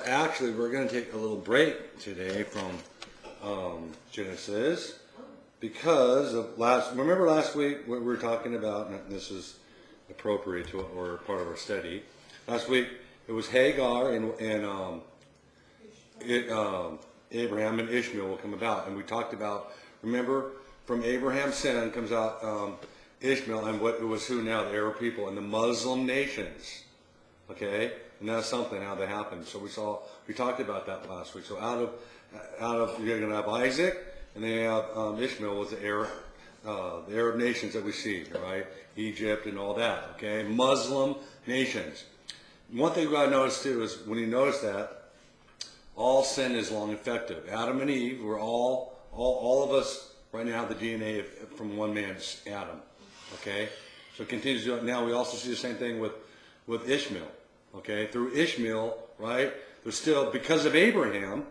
Actually, we're going to take a little break today from Genesis because of remember last week what we were talking about, and this is appropriate to what we're part of our study. Last week it was Hagar and Abraham and Ishmael will come about, and we talked about, remember, from Abraham's sin comes out Ishmael, and what it was who now? The Arab people and the Muslim nations. Okay, and that's something how that happened. So we talked about that last week. So out of you're going to have Isaac, and then you have Ishmael was the Arab nations that we see, right? Egypt and all that. Okay, Muslim nations. One thing we got to notice too is when you notice that all sin is long effective. Adam and Eve were all of us right now have the DNA from one man's Adam. Okay, so it continues to do it. Now we also see the same thing with Ishmael. Okay, through Ishmael, right? There's still, because of Abraham,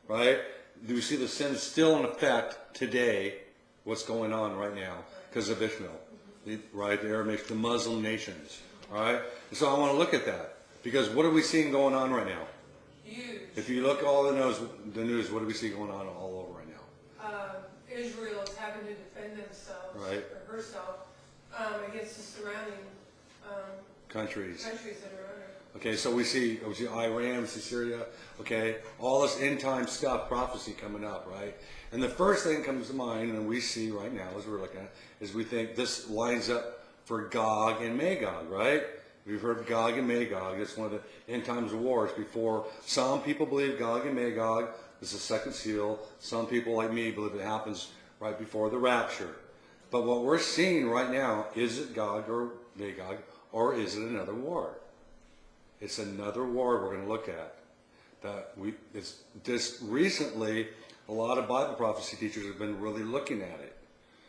right? Do we see the sin still in effect today? What's going on right now because of Ishmael, right? The Arab nations, the Muslim nations, right? And so I want to look at that because what are we seeing going on right now? Huge. If you look all the news, what do we see going on all over right now? Israel is having to defend themselves, right, or herself, against the surrounding countries that are under. Okay, so we see Iran, we see Syria, okay, all this end time stuff, prophecy coming up, right? And the first thing that comes to mind, and we see right now as we're looking at it, is we think this lines up for Gog and Magog, right? We've heard Gog and Magog. It's one of the end times wars. Before, some people believe Gog and Magog is the second seal. Some people like me believe it happens right before the rapture. But what we're seeing right now, is it Gog or Magog, or is it another war? It's another war we're going to look at. It's just recently, a lot of Bible prophecy teachers have been really looking at it.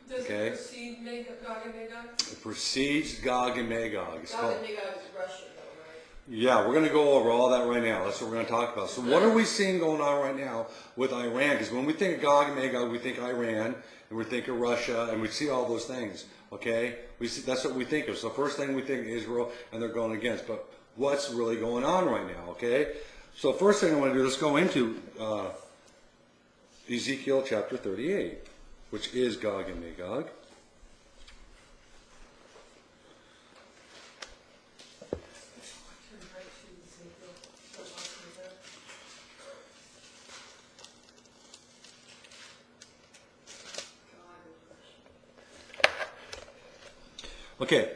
Does okay? It precede Gog and Magog? It precedes Gog and Magog. Gog and Magog is Russia, though, right? Yeah, we're going to go over all that right now. That's what we're going to talk about. So what are we seeing going on right now with Iran? Because when we think of Gog and Magog, we think Iran, and we think of Russia, and we see all those things. Okay? That's what we think of. So first thing we think Israel, and they're going against. But what's really going on right now? Okay? So first thing I want to do, let's go into Ezekiel chapter 38, which is Gog and Magog. Okay,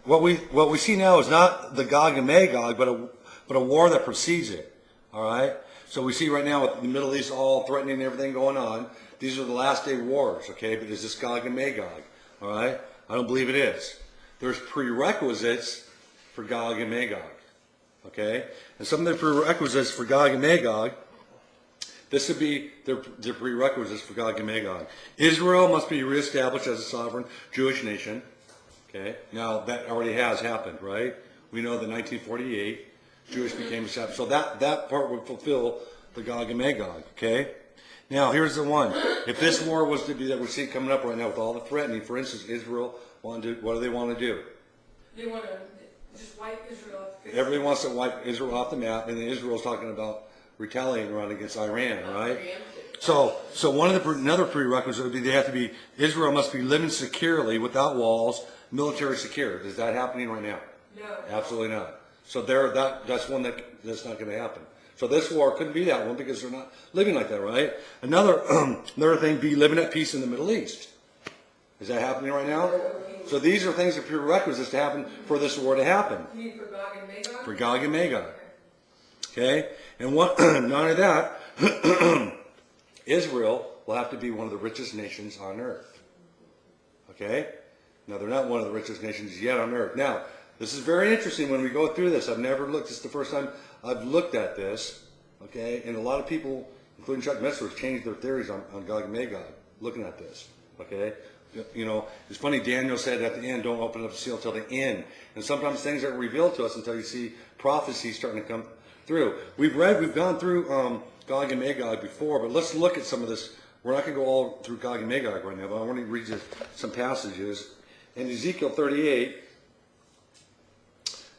what we see now is not the Gog and Magog, but a war that precedes it. All right. So we see right now with the Middle East all threatening everything going on. These are the last day wars. Okay, but is this Gog and Magog? All right. I don't believe it is. There's prerequisites for Gog and Magog. Okay, and some of the prerequisites for Gog and Magog. This would be the prerequisites for Gog and Magog. Israel must be reestablished as a sovereign Jewish nation. Okay, now that already has happened, right? We know that 1948, Jewish became a separate. So that part would fulfill the Gog and Magog, okay? Now, here's the one. If this war was to be that we see coming up right now with all the threatening, for instance, Israel, what do they want to do? They want to just wipe Israel off the face. Everybody wants to wipe Israel off the map, and then Israel's talking about retaliating around against Iran, right? So another prerequisite would be Israel must be living securely without walls, military secure. Is that happening right now? No. Absolutely not. So that's one that's not going to happen. So this war couldn't be that one because they're not living like that, right? Another thing, be living at peace in the Middle East. Is that happening right now? So these are things that are prerequisites to happen for this war to happen. You mean for Gog and Magog? For Gog and Magog. Okay? And not only that, Israel will have to be one of the richest nations on earth. Okay? Now, they're not one of the richest nations yet on earth. Now, this is very interesting when we go through this. I've never looked. This is the first time I've looked at this. Okay? And a lot of people, including Chuck Messer, have changed their theories on Gog and Magog looking at this. Okay? You know, it's funny, Daniel said at the end, don't open up the seal till the end. And sometimes things aren't revealed to us until you see prophecy starting to come through. We've gone through Gog and Magog before, but let's look at some of this. We're not going to go all through Gog and Magog right now, but I want to read you some passages. In Ezekiel 38,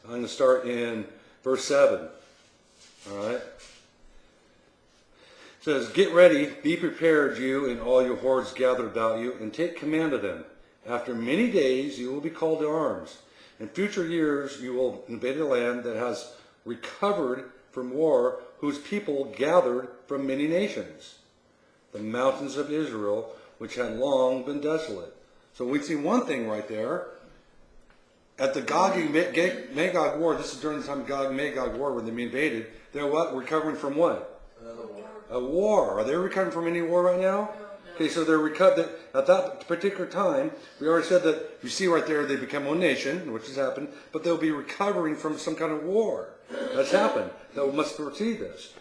I'm going to start in verse 7. All right? It says, get ready, be prepared, you and all your hordes gathered about you, and take command of them. After many days you will be called to arms. In future years you will invade a land that has recovered from war, whose people gathered from many nations. The mountains of Israel, which had long been desolate. So we see one thing right there. At the Gog and Magog war, this is during the time of Gog and Magog war when they invaded, they're what? Recovering from what? Another war. A war. Are they recovering from any war right now? Okay, so they're recovered. At that particular time, we already said that you see right there they become one nation, which has happened, but they'll be recovering from some kind of war. That's happened. That must foresee this.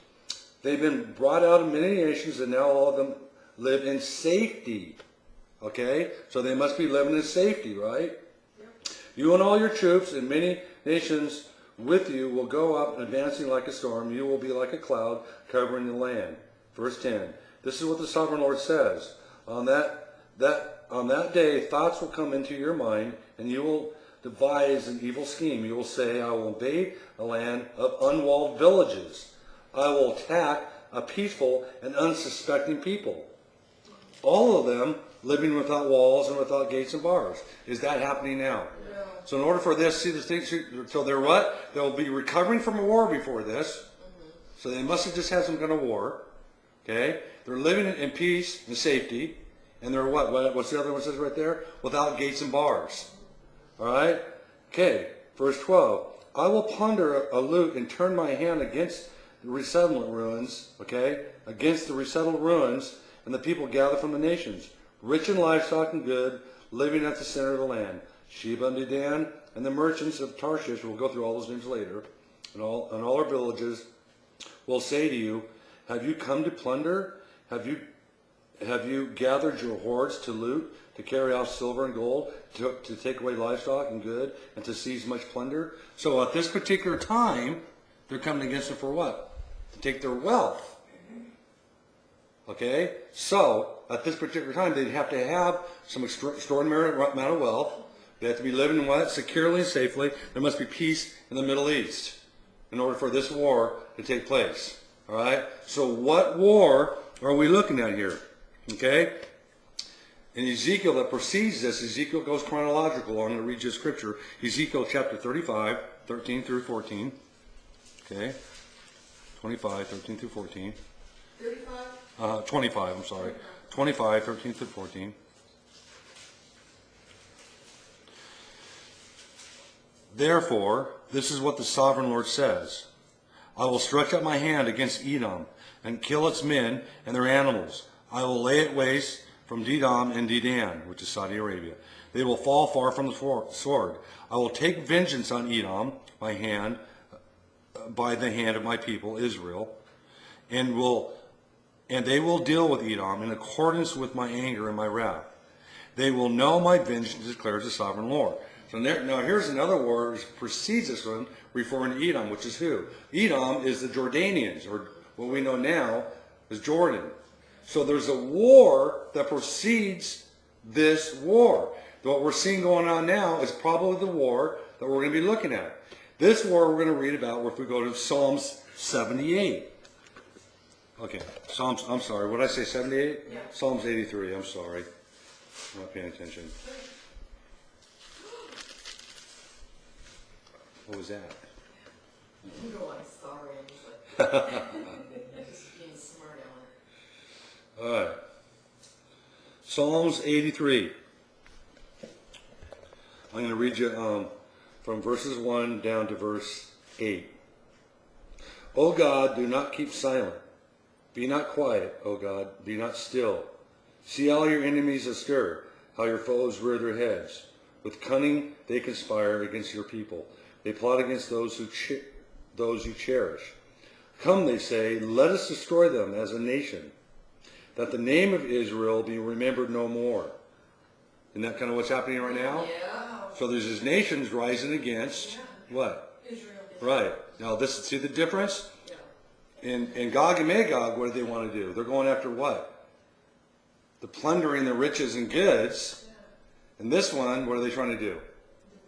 They've been brought out of many nations, and now all of them live in safety. Okay? So they must be living in safety, right? You and all your troops and many nations with you will go up advancing like a storm. You will be like a cloud covering the land. Verse 10. This is what the sovereign Lord says. On that day, thoughts will come into your mind, and you will devise an evil scheme. You will say, I will invade a land of unwalled villages. I will attack a peaceful and unsuspecting people. All of them living without walls and without gates and bars. Is that happening now? Yeah. So in order for this, see the things, so they're what? They'll be recovering from a war before this. So they must have just had some kind of war. Okay? They're living in peace and safety. And they're what? What's the other one says right there? Without gates and bars. All right? Okay. Verse 12. I will plunder a loot and turn my hand against the resettlement ruins. Okay? Against the resettled ruins, and the people gather from the nations. Rich in livestock and good, living at the center of the land. Sheba and Dedan and the merchants of Tarshish, we'll go through all those names later, and all our villages will say to you, have you come to plunder? Have you gathered your hoards to loot, to carry off silver and gold, to take away livestock and good, and to seize much plunder? So at this particular time, they're coming against them for what? To take their wealth. Okay? So, at this particular time, they'd have to have some extraordinary amount of wealth. They have to be living in what? Securely and safely. There must be peace in the Middle East in order for this war to take place. All right? So what war are we looking at here? Okay? In Ezekiel that precedes this, Ezekiel goes chronological. I'm going to read you scripture. Ezekiel chapter 35, 13 through 14. Okay? 25, 13 through 14. 35? 25, I'm sorry. 25, 13 through 14. Therefore, this is what the sovereign Lord says. I will stretch out my hand against Edom and kill its men and their animals. I will lay it waste from Dedom and Dedan, which is Saudi Arabia. They will fall far from the sword. I will take vengeance on Edom by the hand of my people, Israel, and they will deal with Edom in accordance with my anger and my wrath. They will know my vengeance, declares the sovereign Lord. So now here's another war which precedes this one, referring to Edom, which is who? Edom is the Jordanians, or what we know now as Jordan. So there's a war that precedes this war. What we're seeing going on now is probably the war that we're going to be looking at. This war we're going to read about if we go to Psalms 78. Okay, I'm sorry, what did I say, 78? Yeah. Psalms 83, I'm sorry. I'm not paying attention. What was that? You know I'm sorry. I'm just being smart, Ellen. All right. Psalms 83. I'm going to read you from verses 1 down to verse 8. O God, do not keep silent. Be not quiet, O God, be not still. See all your enemies astir, how your foes rear their heads. With cunning they conspire against your people. They plot against those you cherish. Come, they say, let us destroy them as a nation, that the name of Israel be remembered no more. Isn't that kind of what's happening right now? Yeah. So there's these nations rising against what? Israel. Right. Now see the difference? Yeah. In Gog and Magog, what do they want to do? They're going after what? The plundering the riches and goods. Yeah. And this one, what are they trying to do?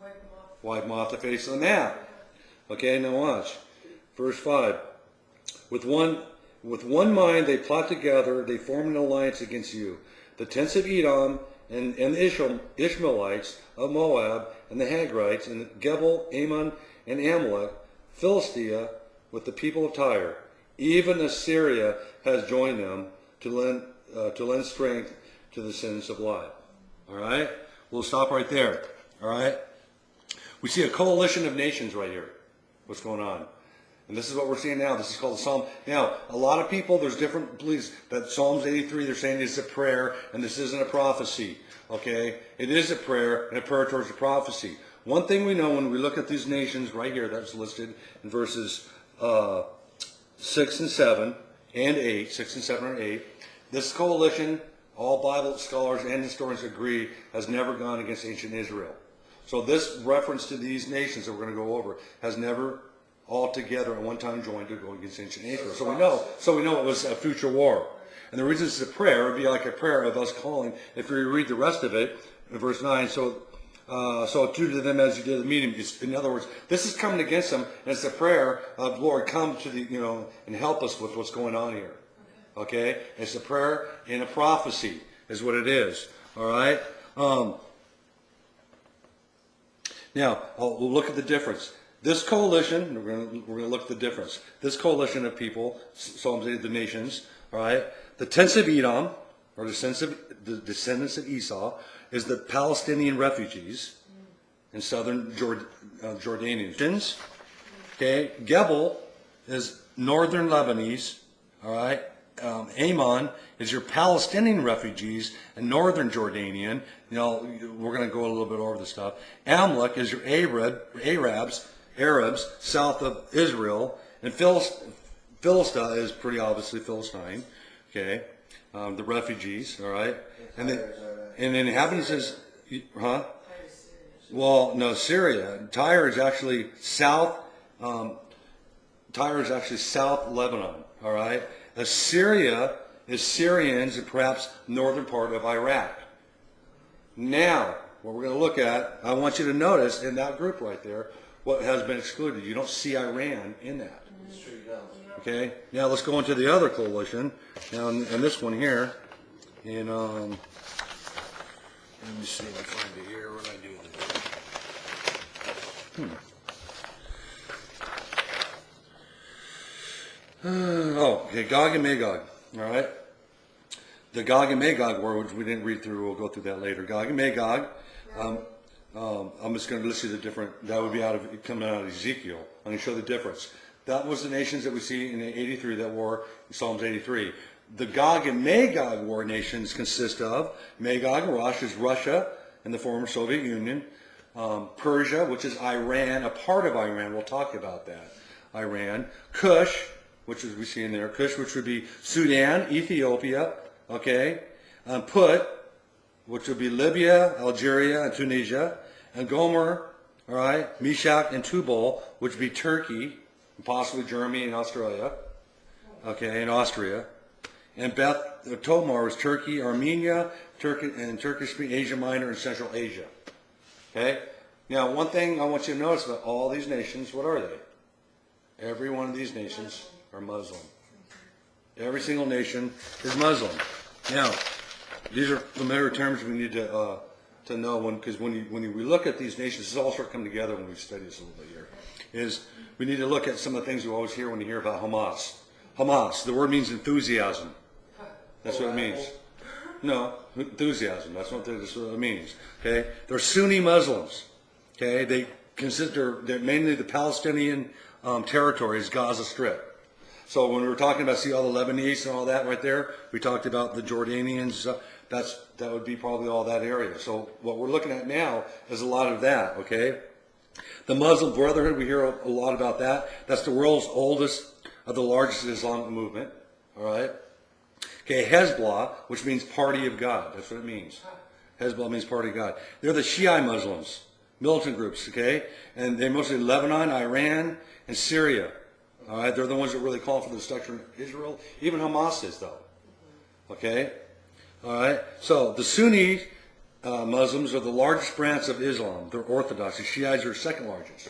Wipe them off. Wipe them off the face of the map. Okay, now watch. Verse 5. With one With one mind they plot together, they form an alliance against you. The tents of Edom and the Ishmaelites of Moab and the Hagrites and Gebel, Ammon, and Amalek, Philistia, with the people of Tyre. Even Assyria has joined them to lend strength to the sins of Lot. All right? We'll stop right there. All right? We see a coalition of nations right here. What's going on? And this is what we're seeing now. This is called the Psalm. Now, a lot of people, there's different beliefs that Psalms 83, they're saying it's a prayer and this isn't a prophecy. Okay? It is a prayer and a prayer towards a prophecy. One thing we know when we look at these nations right here that's listed in verses 6 and 7 and 8, 6 and 7 and 8, this coalition, all Bible scholars and historians agree, has never gone against ancient Israel. So this reference to these nations that we're going to go over has never all together at one time joined to go against ancient Israel. So we know it was a future war. And the reason it's a prayer, it would be like a prayer of us calling, if you read the rest of it, in verse 9, so do to them as you did the meeting. In other words, this is coming against them, and it's a prayer of, Lord, come to the, and help us with what's going on here. Okay? It's a prayer and a prophecy is what it is. All right? Now, we'll look at the difference. This coalition, we're going to look at the difference. This coalition of people, Psalms 8, the nations, all right? The tents of Edom, or the descendants of Esau, is the Palestinian refugees in southern Jordanians. Okay? Gebel is northern Lebanese, all right? Ammon is your Palestinian refugees and northern Jordanian. We're going to go a little bit over this stuff. Amalek is your Arabs south of Israel, and Philistia is pretty obviously Philistine. Okay, the refugees. All right, and then inhabitants is, huh? Well, no, Syria. Tyre is actually south. Tyre is actually south Lebanon. All right. Assyria is Syrians and perhaps northern part of Iraq. Now, what we're going to look at, I want you to notice in that group right there, what has been excluded. You don't see Iran in that. Okay? Now let's go into the other coalition. Now, in this one here, let me see if I find it here. What did I do? Okay, Gog and Magog. All right? The Gog and Magog word, which we didn't read through, we'll go through that later. Gog and Magog. I'm just going to list you the different, that would be coming out of Ezekiel. I'm going to show the difference. That was the nations that we see in 83 that were in Psalms 83. The Gog and Magog war nations consist of Magog and Rosh is Russia and the former Soviet Union. Persia, which is Iran, a part of Iran. We'll talk about that. Iran. Cush, which is we see in there. Cush, which would be Sudan, Ethiopia. Okay. Put, which would be Libya, Algeria, and Tunisia. And Gomer, all right, Meshach and Tubal, which would be Turkey, and possibly Germany and Australia. Okay, and Austria. And Beth Tomar is Turkey, Armenia, Turkish-speaking Asia Minor, and Central Asia. Okay? Now, one thing I want you to notice about all these nations, what are they? Every one of these nations are Muslim. Every single nation is Muslim. Now, these are familiar terms we need to know because when we look at these nations, this all start coming together when we study this a little bit here, is we need to look at some of the things you always hear when you hear about Hamas. Hamas, the word means enthusiasm. That's what it means. No, enthusiasm. That's what it means. Okay, they're Sunni Muslims. Okay, they're mainly the Palestinian territories, Gaza Strip. So when we were talking about, see all the Lebanese and all that right there, we talked about the Jordanians. That would be probably all that area. So what we're looking at now is a lot of that. Okay, the Muslim Brotherhood, we hear a lot about that. That's the world's oldest of the largest Islamic movement. All right. Okay, Hezbollah, which means party of God. That's what it means. Hezbollah means party of God. They're the Shia Muslims, militant groups, okay? And they mostly Lebanon, Iran, and Syria. All right, they're the ones that really call for the destruction of Israel. Even Hamas is, though. Okay? All right? So the Sunni Muslims are the largest branch of Islam. They're Orthodox. The Shiites are second largest.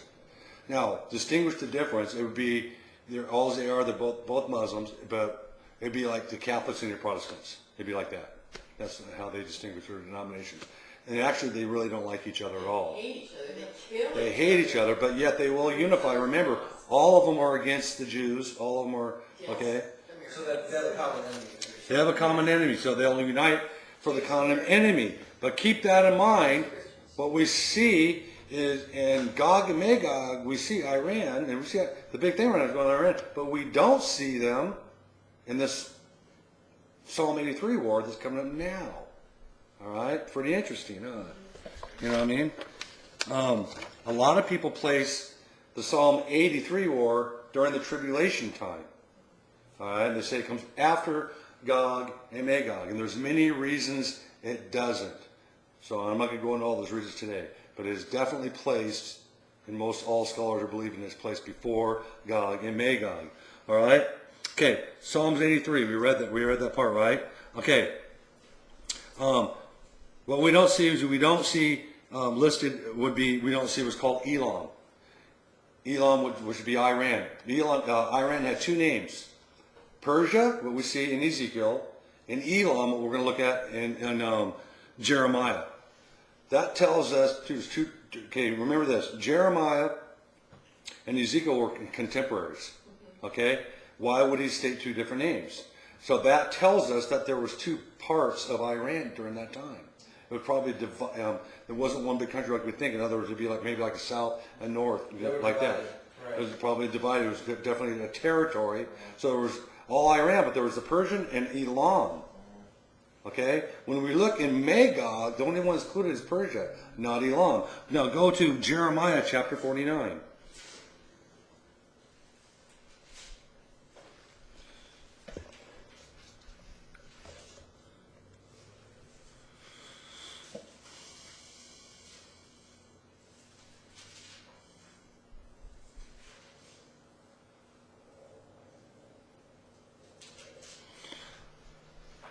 Now, distinguish the difference. It would be they're both Muslims, but it'd be like the Catholics and your Protestants. It'd be like that. That's how they distinguish their denominations. And actually, they really don't like each other at all. They hate each other. They kill. They hate each other, but yet they will unify. Remember, all of them are against the Jews. All of them are, okay? So that they have a common enemy. They have a common enemy, so they'll unite for the common enemy. But keep that in mind. What we see is in Gog and Magog, we see Iran, and we see the big thing right now is going on Iran, but we don't see them in this Psalm 83 war that's coming up now. All right? Pretty interesting, huh? You know what I mean? A lot of people place the Psalm 83 war during the tribulation time. All right? They say it comes after Gog and Magog, and there's many reasons it doesn't. So I'm not going to go into all those reasons today, but it is definitely placed, and most all scholars are believing it's placed before Gog and Magog. All right? Okay, Psalms 83. We read that part, right? Okay. What we don't see listed would be, we don't see what's called Elam. Elam which would be Iran. Iran had two names. Persia, what we see in Ezekiel, and Elam, what we're going to look at in Jeremiah. That tells us, okay, remember this, Jeremiah and Ezekiel were contemporaries, okay? Why would he state two different names? So that tells us that there was two parts of Iran during that time. It would probably there wasn't one big country like we think. In other words, it'd be like maybe like a south and north, like that. Right. It was probably divided. It was definitely a territory. So there was all Iran, but there was the Persian and Elam. Okay? When we look in Magog, the only one that's included is Persia, not Elam. Now go to Jeremiah chapter 49.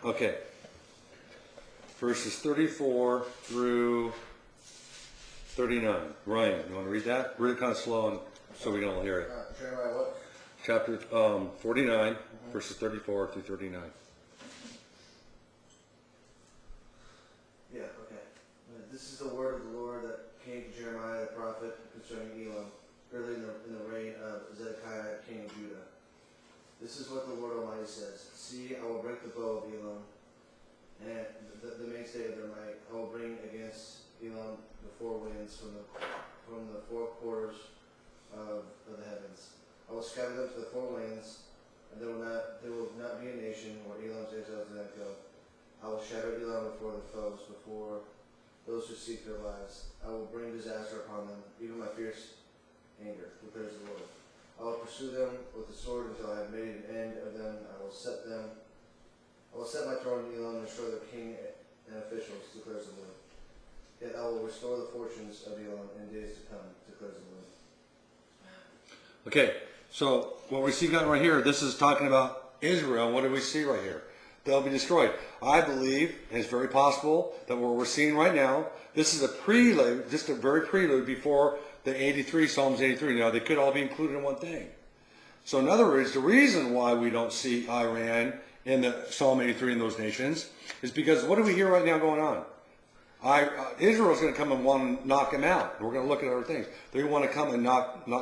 Okay. Verses 34 through 39. Ryan, you want to read that? Read it kind of slow and so we can all hear it. Jeremiah what? Chapter 49, verses 34 through 39. Yeah, okay. This is the word of the Lord that came to Jeremiah the prophet concerning Elam, early in the reign of Zedekiah, king of Judah. This is what the Lord Almighty says. See, I will break the bow of Elam, and the mainstay of their might. I will bring against Elam the four winds from the four quarters of the heavens. I will scatter them to the four winds, and there will not be a nation where Elam's exiles do not go. I will shatter Elam before the foes, before those who seek their lives. I will bring disaster upon them, even my fierce anger, declares the Lord. I will pursue them with the sword until I have made an end of them. I will set my throne in Elam and destroy their king and officials, declares the Lord. Yet I will restore the fortunes of Elam in days to come, declares the Lord. Okay, so what we see right here, this is talking about Israel. What do we see right here? They'll be destroyed. I believe, and it's very possible, that what we're seeing right now, this is a prelude, just a very prelude before the 83, Psalms 83. Now, they could all be included in one thing. So in other words, the reason why we don't see Iran in the Psalm 83 in those nations is because what do we hear right now going on? Israel's going to come and want to knock him out. We're going to look at other things. They want to come and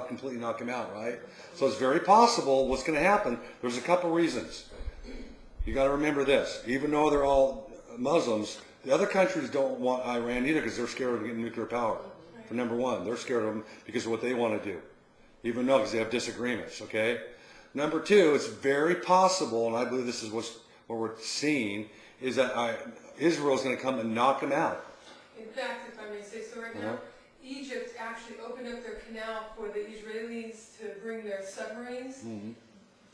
completely knock him out, right? So it's very possible what's going to happen. There's a couple reasons. You got to remember this. Even though they're all Muslims, the other countries don't want Iran either because they're scared of getting nuclear power. For number one, they're scared of them because of what they want to do. Even though, because they have disagreements, okay? Number two, it's very possible, and I believe this is what we're seeing, is that Israel's going to come and knock them out. In fact, if I may say so right now, Egypt actually opened up their canal for the Israelis to bring their submarines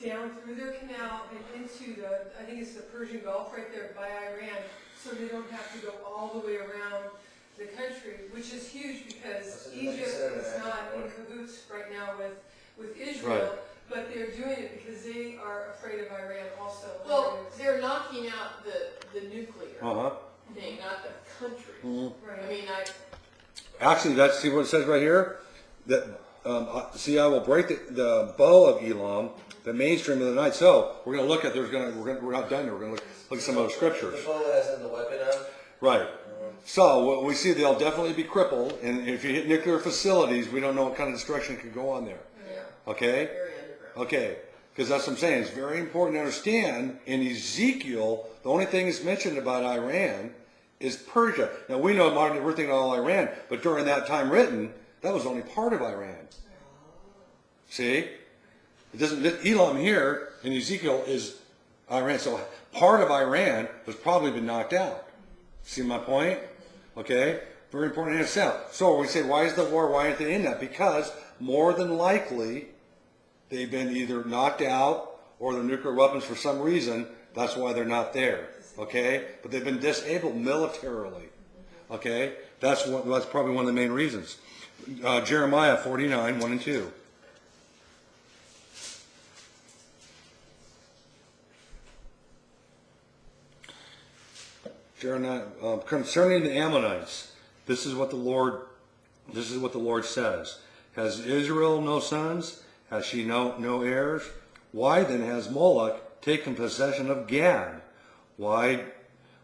down through their canal and into I think it's the Persian Gulf right there by Iran, so they don't have to go all the way around the country, which is huge because Egypt is not in cahoots right now with Israel, Right. but they're doing it because they are afraid of Iran also. Well, they're knocking out the nuclear thing, not the country. Right. I mean, Actually, see what it says right here? That see, I will break the bow of Elam, the mainstream of the night. So we're going to look at. We're not done here. We're going to look at some other scriptures. The bow as in the weapon of? Right. So what we see, they'll definitely be crippled, and if you hit nuclear facilities, we don't know what kind of destruction could go on there. Yeah. Okay. Very underground. Okay. Because that's what I'm saying. It's very important to understand. In Ezekiel, the only thing that's mentioned about Iran is Persia. Now we know modern we're thinking all Iran, but during that time written, that was only part of Iran. See, it doesn't. Elam here in Ezekiel is Iran, so part of Iran has probably been knocked out. See my point? Okay, very important to understand. So we say, why is the war? Why aren't they in that? Because more than likely, they've been either knocked out or their nuclear weapons for some reason. That's why they're not there. Okay, but they've been disabled militarily. Okay, that's probably one of the main reasons. Jeremiah 49, 1 and 2. Concerning the Ammonites, this is what the Lord says. Has Israel no sons? Has she no heirs? Why then has Moloch taken possession of Gad? Why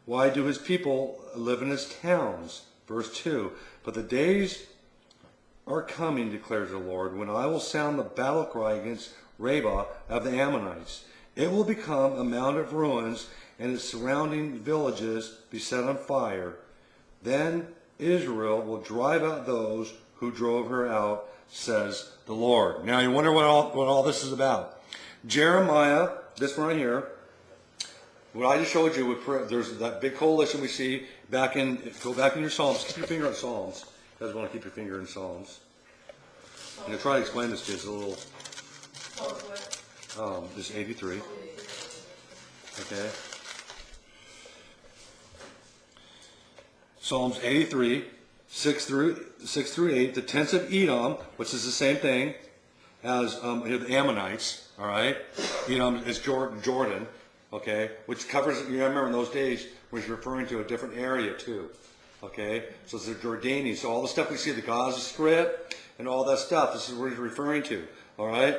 do his people live in his towns? Verse 2. But the days are coming, declares the Lord, when I will sound the battle cry against Rabbah of the Ammonites. It will become a mound of ruins, and its surrounding villages be set on fire. Then Israel will drive out those who drove her out, says the Lord. Now you wonder what all this is about. Jeremiah, this one right here, what I just showed you, there's that big coalition we see go back in your Psalms. Keep your finger on Psalms. You guys want to keep your finger in Psalms. I'm going to try to explain this to you. It's a little, this is 83. Okay. Psalms 83, 6 through 8, the tents of Edom, which is the same thing as the Ammonites, all right? Edom is Jordan, okay? Which covers, you remember in those days, was referring to a different area too, okay? So it's the Jordanians. So all the stuff we see, the Gaza Strip and all that stuff, this is what he's referring to, all right?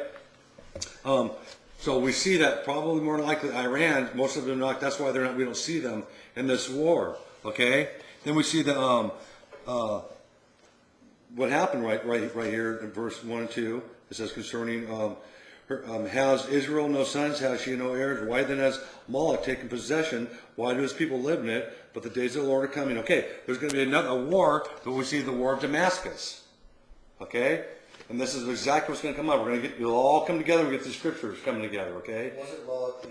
So we see that probably more than likely Iran, most of them not, that's why we don't see them in this war, okay? Then we see the what happened right here in verse 1 and 2. It says concerning has Israel no sons? Has she no heirs? Why then has Moloch taken possession? Why do his people live in it? But the days of the Lord are coming. Okay, there's going to be another war, but we see the war of Damascus. Okay, and this is exactly what's going to come up. We're going to it'll all come together. We get the scriptures coming together. Okay. Wasn't Moloch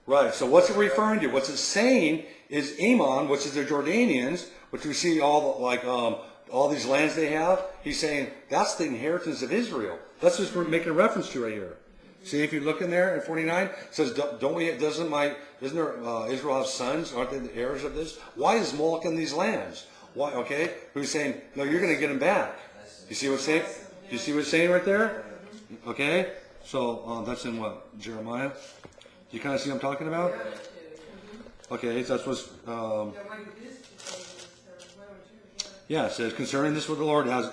Right, so what's it referring to? What's it saying is Ammon, which is the Jordanians, which we see all these lands they have. He's saying that's the inheritance of Israel. That's what we're making a reference to right here. See, if you look in there in 49, it says, doesn't Israel have sons? Aren't they the heirs of this? Why is Moloch in these lands? Why? Okay, who's saying, no, you're going to get them back. You see what's saying? You see what's saying right there? Okay, so that's in what, Jeremiah? You kind of see what I'm talking about? Okay, so that's what's... yeah, it says, concerning this with the Lord, has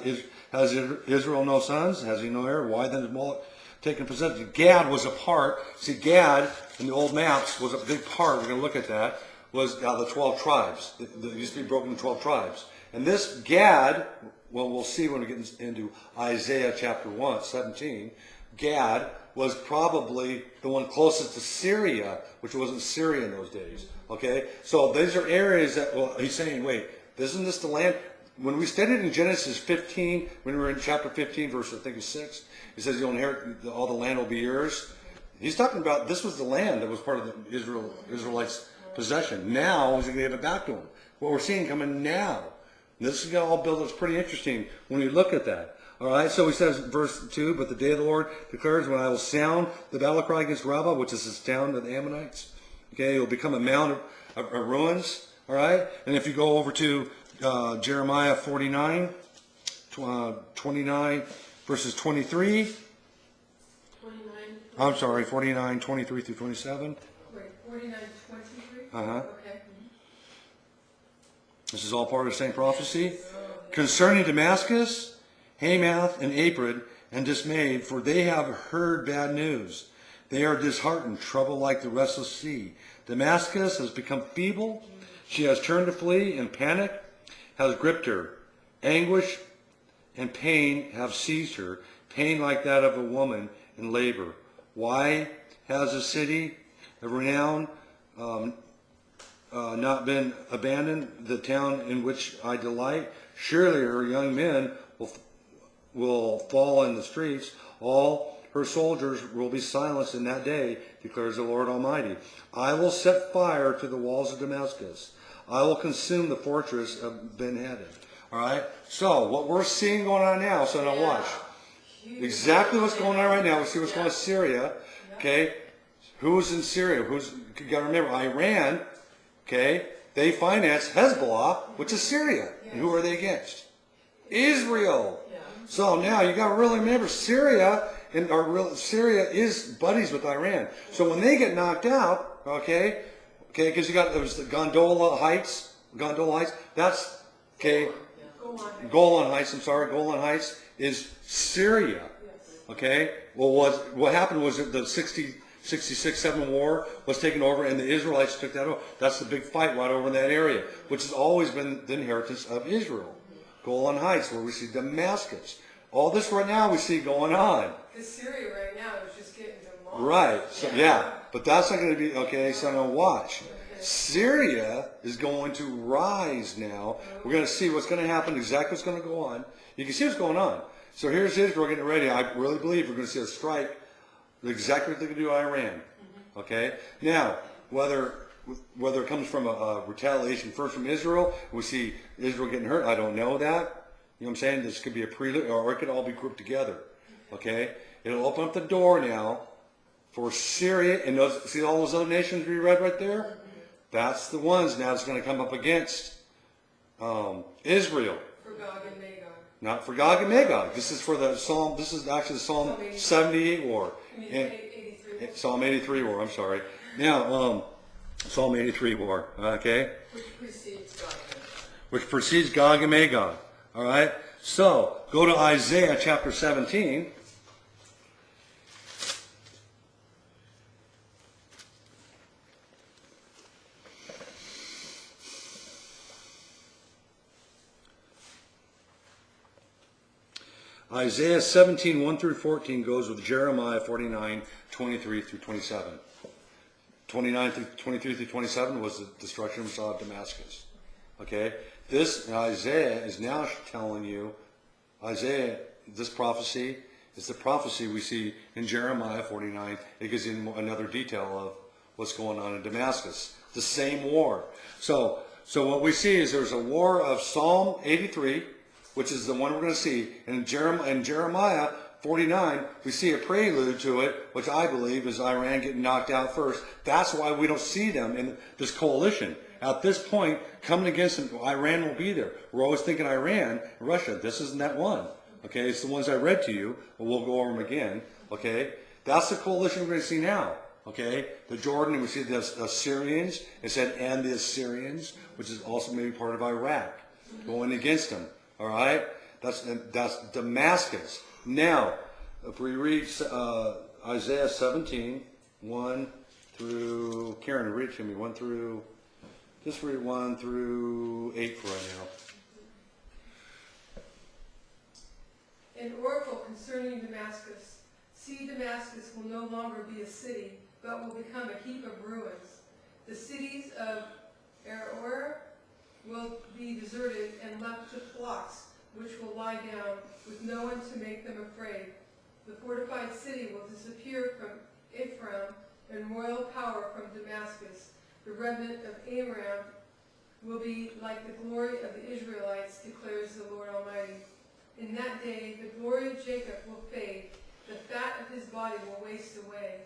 Israel no sons? Has he no heir? Why then is Moloch taken possession? Gad was a part. See, Gad, in the old maps, was a big part. We're going to look at that. Was the 12 tribes. It used to be broken into 12 tribes. And this Gad, well, we'll see when we get into Isaiah chapter 17, Gad was probably the one closest to Syria, which wasn't Syria in those days. Okay? So these are areas that, well, he's saying, wait, isn't this the land? When we studied in Genesis 15, when we were in chapter 15, verse I think it's 6, it says you'll inherit, all the land will be yours. He's talking about this was the land that was part of the Israelites' possession. Now he's going to give it back to them. What we're seeing coming now. This is going to all build. It's pretty interesting when you look at that. All right, so he says, verse 2, but the day of the Lord declares when I will sound the battle cry against Rabbah, which is the town of the Ammonites. Okay, it will become a mound of ruins. All right, and if you go over to Jeremiah 49, 29, verses 23. 29. I'm sorry, 49, 23 through 27. Wait, 49, 23? Uh-huh. Okay. This is all part of the same prophecy. Concerning Damascus, Hamath and Aprid, and dismayed, for they have heard bad news. They are disheartened, troubled like the restless sea. Damascus has become feeble. She has turned to flee, and panic has gripped her. Anguish and pain have seized her, pain like that of a woman in labor. Why has the city of renown not been abandoned, the town in which I delight? Surely her young men will fall in the streets. All her soldiers will be silenced in that day, declares the Lord Almighty. I will set fire to the walls of Damascus. I will consume the fortress of Ben-Hadad. All right? So, what we're seeing going on now, so now watch. Exactly what's going on right now. We see what's going on in Syria. Okay? Who's in Syria? You got to remember, Iran, okay? They finance Hezbollah, which is Syria. And who are they against? Israel. So now you got to really remember, Syria is buddies with Iran. So when they get knocked out, okay, because there was the Gondola Heights. That's okay. Golan Heights is Syria. Okay. Well, what happened was that the 66-7 war was taken over, and the Israelites took that over. That's the big fight right over in that area, which has always been the inheritance of Israel. Golan Heights, where we see Damascus. All this right now we see going on. Because Syria right now is just getting demolished. Right. So, yeah. But that's not going to be, okay, so now watch. Syria is going to rise now. We're going to see what's going to happen, exactly what's going to go on. You can see what's going on. So here's Israel getting ready. I really believe we're going to see a strike, exactly what they're going to do to Iran. Okay? Now, whether it comes from a retaliation first from Israel, we see Israel getting hurt, I don't know that. You know what I'm saying? This could be a prelude, or it could all be grouped together. Okay? It'll open up the door now for Syria, and see all those other nations we read right there? That's the ones now that's going to come up against Israel. For Gog and Magog. Not for Gog and Magog. This is for the Psalm. This is actually the Psalm 78 war. And 83. Psalm 83 war. I'm sorry. Now, Psalm 83 war. Okay. Which precedes Which precedes Gog Gog and Magog. and Magog. All right. So go to Isaiah chapter 17. Isaiah 17, 1 through 14 goes with Jeremiah 49, 23 through 27. 29 through 23 through 27 was the destruction of Damascus. Okay? This Isaiah is now telling you, this prophecy is the prophecy we see in Jeremiah 49. It gives you another detail of what's going on in Damascus. The same war. So what we see is there's a war of Psalm 83, which is the one we're going to see. And in Jeremiah 49, we see a prelude to it, which I believe is Iran getting knocked out first. That's why we don't see them in this coalition. At this point, coming against them, Iran will be there. We're always thinking Iran, Russia. This isn't that one. Okay, it's the ones I read to you, but we'll go over them again. Okay, that's the coalition we're going to see now. Okay, the Jordan, and we see the Assyrians. It said, and the Assyrians, which is also maybe part of Iraq, going against them. All right, that's Damascus. Now, if we read Isaiah 17, 1 through, Karen, read to me, just read 1 through 8 for right now. An oracle concerning Damascus. See, Damascus will no longer be a city, but will become a heap of ruins. The cities of Aroer will be deserted and left to flocks, which will lie down with no one to make them afraid. The fortified city will disappear from Ephraim, and royal power from Damascus. The remnant of Aram will be like the glory of the Israelites, declares the Lord Almighty. In that day, the glory of Jacob will fade, the fat of his body will waste away.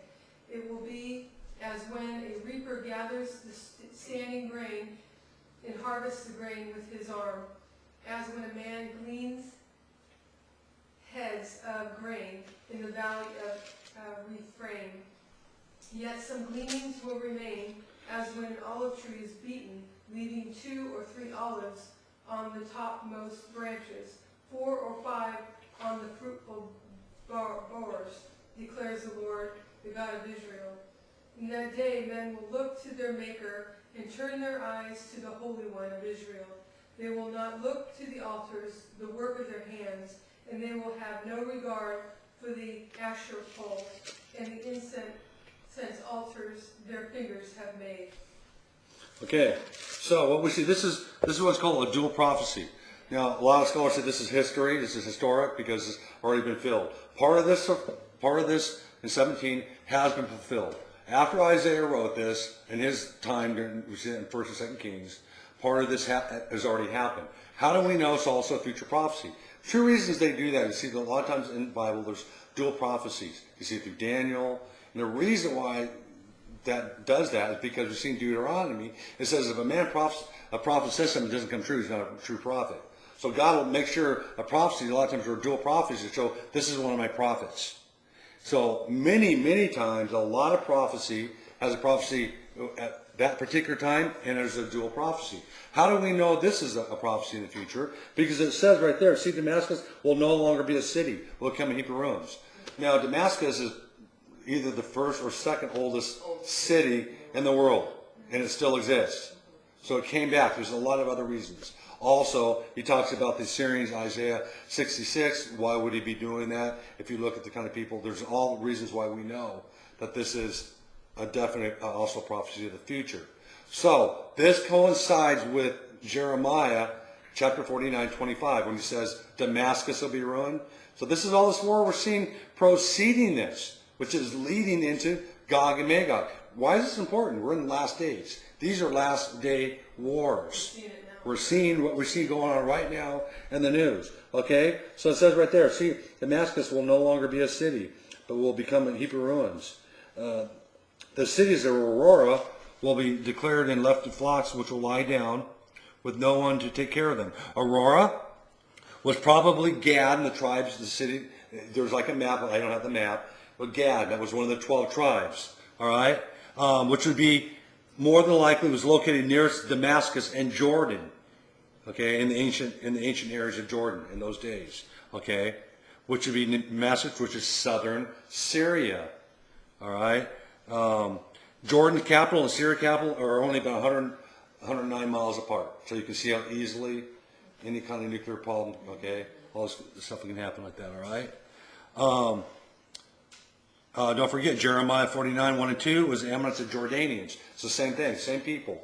It will be as when a reaper gathers the standing grain and harvests the grain with his arm, as when a man gleans heads of grain in the valley of Rephaim. Yet some gleanings will remain, as when an olive tree is beaten, leaving 2 or 3 olives on the topmost branches. 4 or 5 on the fruitful bowers, declares the Lord, the God of Israel. In that day men will look to their Maker and turn their eyes to the Holy One of Israel. They will not look to the altars, the work of their hands, and they will have no regard for the Asher pole and the incense altars their fingers have made. Okay, so what we see, this is what's called a dual prophecy. Now, a lot of scholars say this is history, this is historic because it's already been filled. Part of this in 17 has been fulfilled. After Isaiah wrote this, in his time, we see it in 1st and 2nd Kings, part of this has already happened. How do we know it's also a future prophecy? Two reasons they do that. You see that a lot of times in the Bible there's dual prophecies. You see it through Daniel. And the reason why that does that is because we see in Deuteronomy, it says if a prophet says something that doesn't come true, he's not a true prophet. So God will make sure a prophecy, a lot of times there are dual prophecies that show this is one of my prophets. So many times, a lot of prophecy has a prophecy at that particular time, and there's a dual prophecy. How do we know this is a prophecy in the future? Because it says right there, see, Damascus will no longer be a city, will become a heap of ruins. Now, Damascus is either the first or second oldest city in the world, and it still exists. So it came back. There's a lot of other reasons. Also, he talks about the Syrians, Isaiah 66. Why would he be doing that? If you look at the kind of people, there's all reasons why we know that this is a definite also prophecy of the future. So this coincides with Jeremiah chapter 49:25 when he says Damascus will be ruined. So this is all this war we're seeing proceeding this, which is leading into Gog and Magog. Why is this important? We're in the last days. These are last day wars. We're seeing what we see going on right now in the news. Okay? So it says right there, see, Damascus will no longer be a city, but will become a heap of ruins. The cities of Aurora will be declared and left to flocks, which will lie down with no one to take care of them. Aurora was probably Gad and the tribes of the city. There's like a map, I don't have the map, but Gad, that was one of the 12 tribes. All right? Which would be more than likely was located nearest Damascus and Jordan, okay, in the ancient areas of Jordan in those days, okay, which would be Damascus, which is southern Syria, all right. Jordan's capital and Syria capital are only about 109 miles apart, so you can see how easily any kind of nuclear problem, okay, all this stuff can happen like that, all right. Don't forget, Jeremiah 49:1 and 2 was the Ammonites and Jordanians. It's the same thing, same people.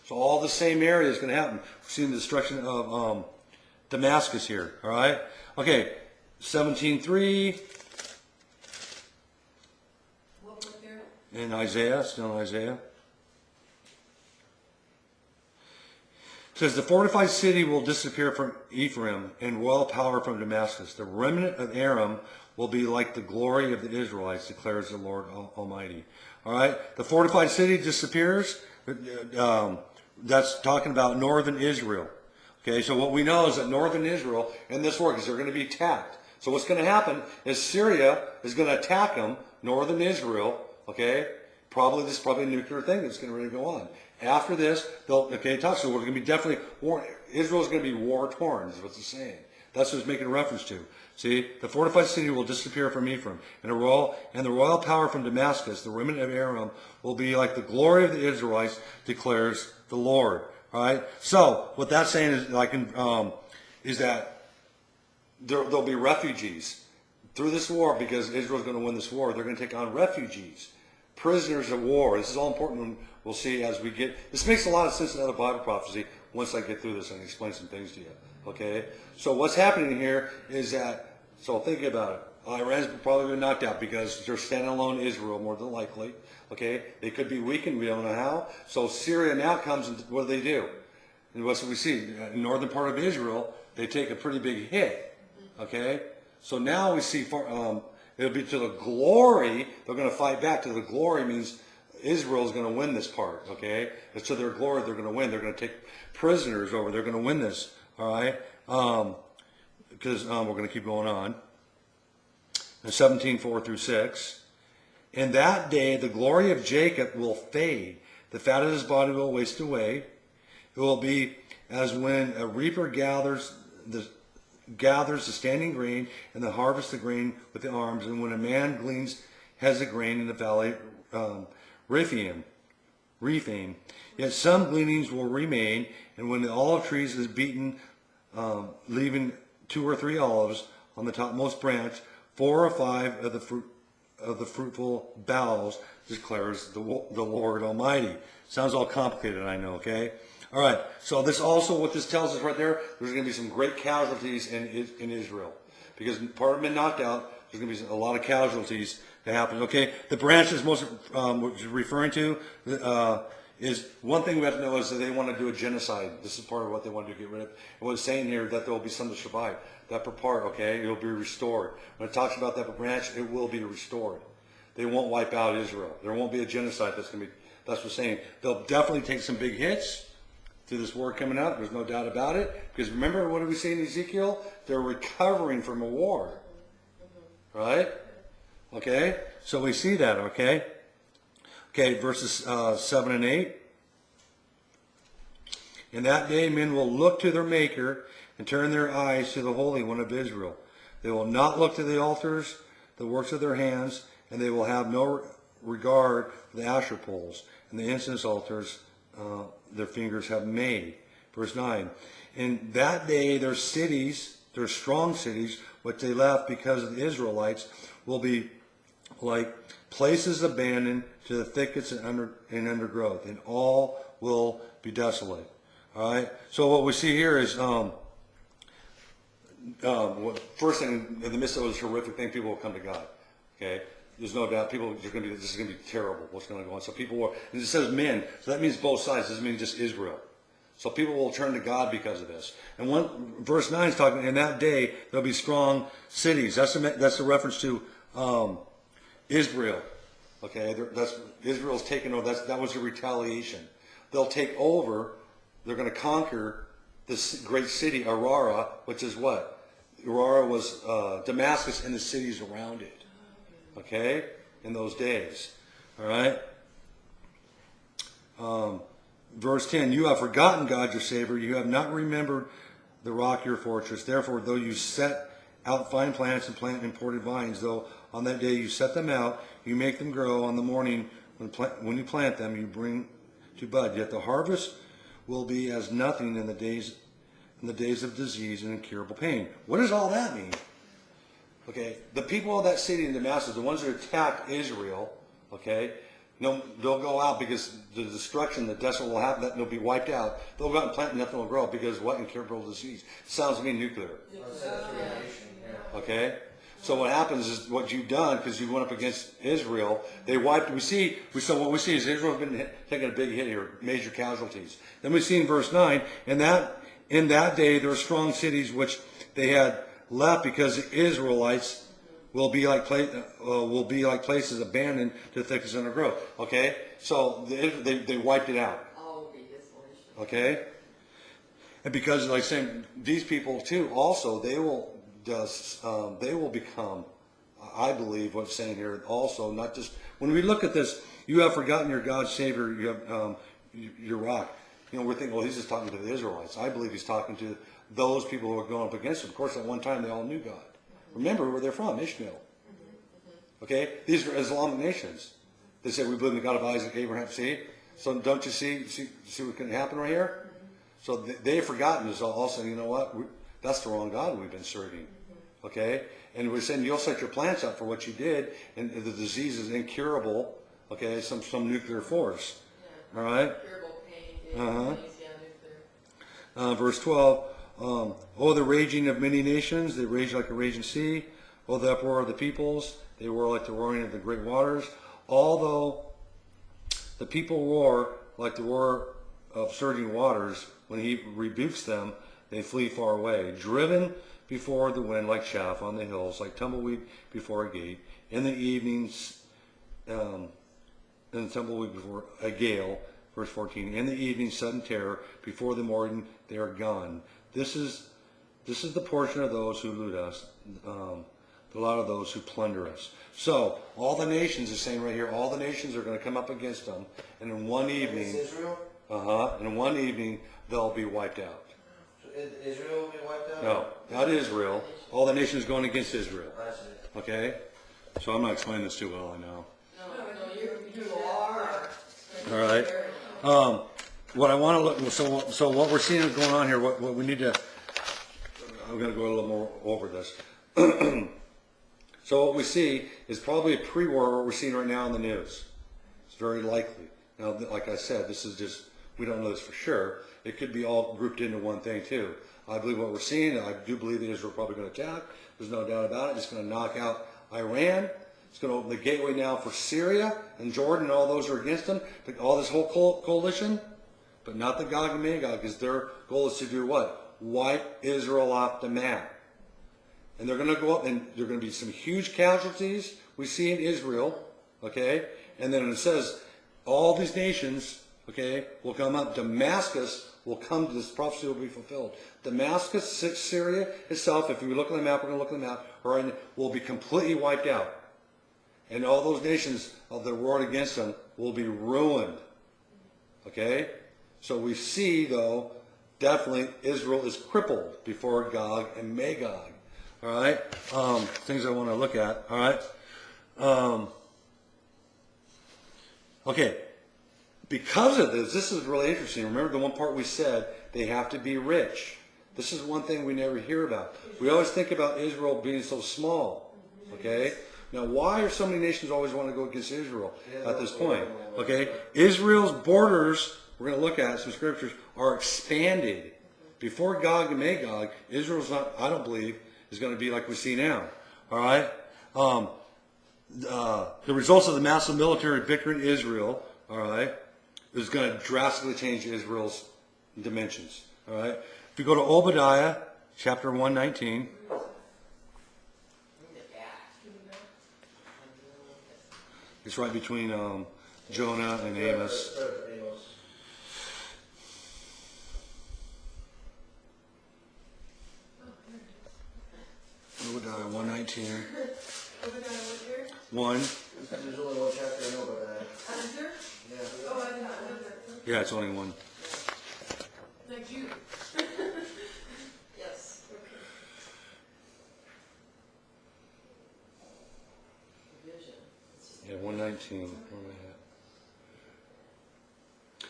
So all the same area is going to happen. We're seeing the destruction of Damascus here, all right? Okay, 17:3. What was there? In Isaiah, still in Isaiah. It says, the fortified city will disappear from Ephraim and royal power from Damascus. The remnant of Aram will be like the glory of the Israelites, declares the Lord Almighty. All right? The fortified city disappears. That's talking about northern Israel. Okay, so what we know is that northern Israel in this war, because they're going to be attacked. So what's going to happen is Syria is going to attack them, northern Israel, okay? This is probably a nuclear thing that's going to really go on. After this, so we're going to be definitely war. Israel's going to be war torn, is what it's saying. That's what it's making reference to. See, the fortified city will disappear from Ephraim, and the royal power from Damascus, the remnant of Aram, will be like the glory of the Israelites, declares the Lord. All right. So what that's saying is, is that there'll be refugees through this war, because Israel's going to win this war. They're going to take on refugees, prisoners of war. This is all important, and we'll see as we get. This makes a lot of sense in other Bible prophecy once I get through this and explain some things to you. Okay? So what's happening here is that, so think about it. Iran's probably been knocked out because they're standalone Israel, more than likely. Okay? They could be weakened, we don't know how. So Syria now comes, and what do? And what's what we see? In the northern part of Israel, they take a pretty big hit. Okay? So now we see, it'll be to the glory, they're going to fight back. To the glory means Israel's going to win this part. Okay? It's to their glory they're going to win. They're going to take prisoners over. They're going to win this. All right, because we're going to keep going on. 17:4 through 6. In that day, the glory of Jacob will fade. The fat of his body will waste away. It will be as when a reaper gathers the gathers the standing grain, and then harvests the grain with the arms. And when a man has the grain in the valley, Rephaim. Yet some gleanings will remain, and when the olive tree is beaten, leaving 2 or 3 olives on the topmost branch, 4 or 5 of the fruitful boughs, declares the Lord Almighty. Sounds all complicated, I know, okay? All right, so this also, what this tells us right there, there's going to be some great casualties in Israel. Because part of them been knocked out, there's going to be a lot of casualties that happen, okay? The branches most what you're referring to is, one thing we have to know is that they want to do a genocide. This is part of what they want to get rid of. And what it's saying here, that there will be some that survive. That per part, okay, it will be restored. When it talks about that per branch, it will be restored. They won't wipe out Israel. There won't be a genocide that's going to be, that's what's saying. They'll definitely take some big hits through this war coming up. There's no doubt about it. Because remember, what did we say in Ezekiel? They're recovering from a war. Right? Okay? So we see that, okay? Okay, verses 7 and 8. In that day men will look to their Maker and turn their eyes to the Holy One of Israel. They will not look to the altars, the works of their hands, and they will have no regard for the Asher poles and the incense altars their fingers have made. Verse 9. In that day their cities, their strong cities, which they left because of the Israelites, will be like places abandoned to the thickets and undergrowth, and all will be desolate. All right. So what we see here is, first thing, in the midst of this horrific thing, people will come to God. Okay. There's no doubt. People are going to be. This is going to be terrible. What's going to go on? So people will. And it says men. So that means both sides. It doesn't mean just Israel. So people will turn to God because of this. And verse 9 is talking. In that day there'll be strong cities. That's a reference to Israel. Okay, Israel's taken over. That was a retaliation. They'll take over. They're going to conquer this great city, Arara, which is what? Arara was Damascus and the cities around it. Okay, in those days. All right. Verse 10, you have forgotten God your Savior. You have not remembered the rock your fortress. Therefore, though you set out fine plants and plant imported vines, though on that day you set them out, you make them grow. On the morning when you plant them, you bring to bud. Yet the harvest will be as nothing in the days of disease and incurable pain. What does all that mean? Okay, the people of that city in Damascus, the ones that attacked Israel, okay, they'll go out because the destruction, the desolate will happen, that they'll be wiped out. They'll go out and plant and nothing will grow because what? Incurable disease. Sounds to me nuclear. Okay? So what happens is what you've done, because you went up against Israel, they wiped. What we see is Israel's been taking a big hit here, major casualties. Then we see in verse 9, in that day there are strong cities which they had left because the Israelites will be like places abandoned to the thickets and undergrowth. Okay, so they wiped it out. All will be desolation. Okay, and because like saying these people too, also they will become. I believe what's saying here also, not just when we look at this, you have forgotten your God Savior. You have your rock. You know, we're thinking, well, he's just talking to the Israelites. I believe he's talking to those people who are going up against him. Of course, at one time they all knew God. Remember where they're from, Ishmael. Okay? These are Islamic nations. They say, we believe in the God of Isaac, Abraham. See? So don't you see what can happen right here? So they've forgotten this also. You know what? That's the wrong God we've been serving. Okay? And we're saying you'll set your plants up for what you did, and the disease is incurable. Okay? Some nuclear force. Yeah. All right? Incurable pain, nuclear. Verse 12. Oh, the raging of many nations, they rage like a raging sea. Oh, the uproar of the peoples, they roar like the roaring of the great waters. Although the people roar like the roar of surging waters, when he rebukes them, they flee far away. Driven before the wind like chaff on the hills, like tumbleweed before a gate. In the evenings, and tumbleweed before a gale. Verse 14. In the evening, sudden terror. Before the morning, they are gone. This is the portion of those who loot us, a lot of those who plunder us. So all the nations is saying right here, all the nations are going to come up against them, and in one evening, Israel? in one evening they'll be wiped out. So Israel will be wiped out? No, not Israel. All the nations going against Israel. I see. Okay? So I'm not explaining this too well, I know. No, you are. All right. What I want to look, so what we're seeing going on here, what we need to, I'm going to go a little more over this. So what we see is probably a pre-war what we're seeing right now in the news. It's very likely. Now, like I said, this is just, we don't know this for sure. It could be all grouped into one thing too. I believe what we're seeing, I do believe that Israel probably going to attack. There's no doubt about it. It's going to knock out Iran. It's going to open the gateway now for Syria and Jordan and all those who are against them. All this whole coalition, but not the Gog and Magog, because their goal is to do what? Wipe Israel off the map. And they're going to go up, and there are going to be some huge casualties we see in Israel, okay? And then it says all these nations, okay, will come up. Damascus will come, this prophecy will be fulfilled. Damascus, Syria itself, if we look at the map, we're going to look at the map, right, will be completely wiped out. And all those nations that warred against them will be ruined. Okay? So we see, though, definitely Israel is crippled before Gog and Magog. All right? Things I want to look at. All right? Okay. Because of this is really interesting. Remember the one part we said, they have to be rich. This is one thing we never hear about. We always think about Israel being so small. Okay? Now, why are so many nations always want to go against Israel at this point? Okay? Israel's borders, we're going to look at some scriptures, are expanded. Before Gog and Magog, Israel's not, I don't believe, is going to be like we see now. All right? The results of the massive military victory in Israel, all right, is going to drastically change Israel's dimensions. All right? If you go to Obadiah, chapter 119. It's right between Jonah and Amos. Obadiah 119. Obadiah, what year? 1. There's only one chapter I know about that. Is there? Yeah. Oh, I did not know that. Yeah, it's only 1. Like you. Yes. Vision. Yeah, 119. Where am I at?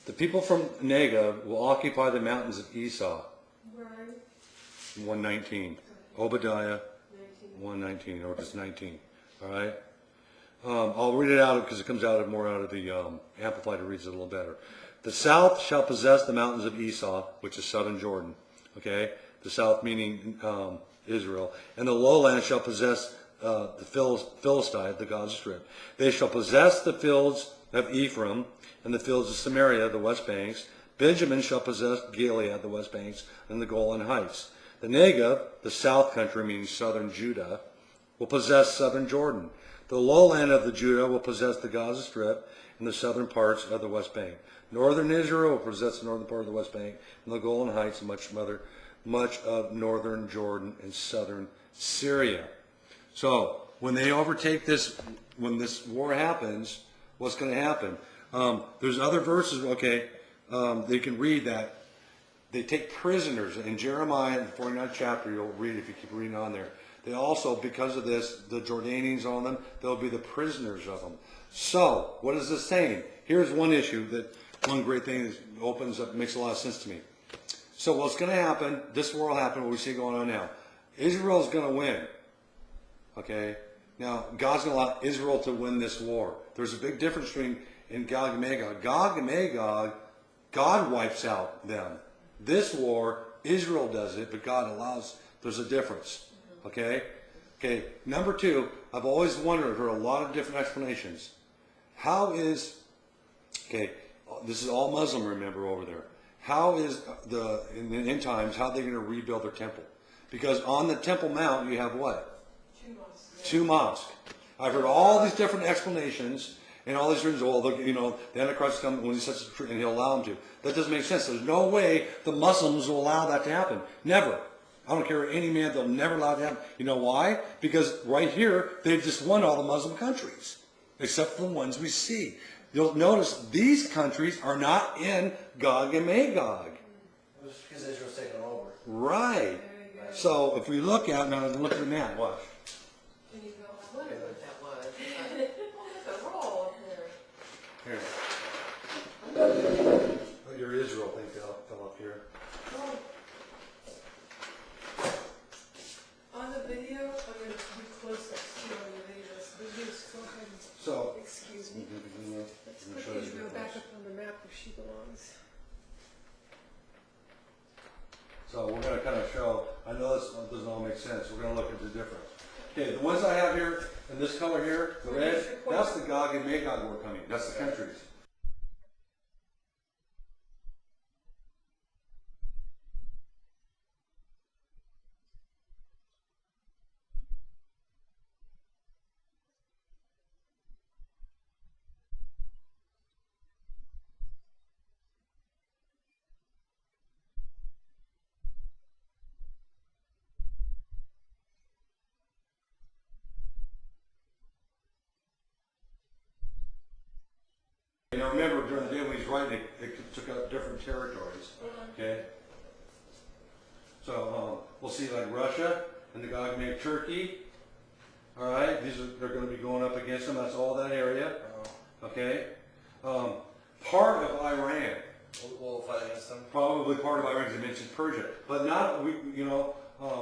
The people from Negev will occupy the mountains of Esau. Where are you? 119. Obadiah 19. 119, or just 19. All right? I'll read it out because it comes out more out of the Amplified. It reads it a little better. The south shall possess the mountains of Esau, which is southern Jordan. Okay? The south meaning Israel. And the lowland shall possess the Philistine, the Gaza Strip. They shall possess the fields of Ephraim and the fields of Samaria, the west banks. Benjamin shall possess Gilead, the west banks, and the Golan Heights. The Negev, the south country, meaning southern Judah, will possess southern Jordan. The lowland of the Judah will possess the Gaza Strip and the southern parts of the West Bank. Northern Israel will possess the northern part of the West Bank and the Golan Heights and much of northern Jordan and southern Syria. So when they overtake this, when this war happens, what's going to happen? There's other verses, okay, they can read that. They take prisoners. In Jeremiah, the 49th chapter, you'll read if you keep reading on there. They also, because of this, the Jordanians on them, they'll be the prisoners of them. So, what is this saying? Here's one issue that, one great thing that opens up, makes a lot of sense to me. So what's going to happen, this war will happen, what we see going on now. Israel's going to win. Okay? Now, God's going to allow Israel to win this war. There's a big difference between in Gog and Magog. Gog and Magog, God wipes out them. This war, Israel does it, but God allows, there's a difference. Okay? Okay, number 2, I've always wondered, heard a lot of different explanations. How is, okay, this is all Muslim, remember, over there. How is in the end times, how are they going to rebuild their temple? Because on the Temple Mount, you have what? 2 months. 2 mosques. I've heard all these different explanations. And all these reasons, well, look, you know, the Antichrist will come when he sets the truth, and he'll allow him to. That doesn't make sense. There's no way the Muslims will allow that to happen. Never. I don't care any man, they'll never allow it to happen. You know why? Because right here, they've just won all the Muslim countries, except for the ones we see. You'll notice these countries are not in Gog and Magog. Just because Israel's taking them over. Right. There you go. So if we look at, now look at the map, watch. Can you go? I wondered what that was. Oh, that's a roll up there. Here. Your Israel thing fell up here. Oh. On the video, I'm going to do close-ups too on the videos. Go ahead and So, excuse me. Let's I'm gonna put show you the Israel back difference. up on the map where she belongs. So we're going to kind of show, I know this doesn't all make sense, we're going to look at the difference. Okay, the ones I have here, in this color here, the red, that's the Gog and Magog were coming, that's the countries. Now remember, during the day when he's writing, they took out different territories, okay? So we'll see like Russia and the Gog and Magog, Turkey, all right? They're going to be going up against them, that's all that area, okay? Part of Iran, We'll fight against them. probably part of Iran, because they mentioned Persia, but not,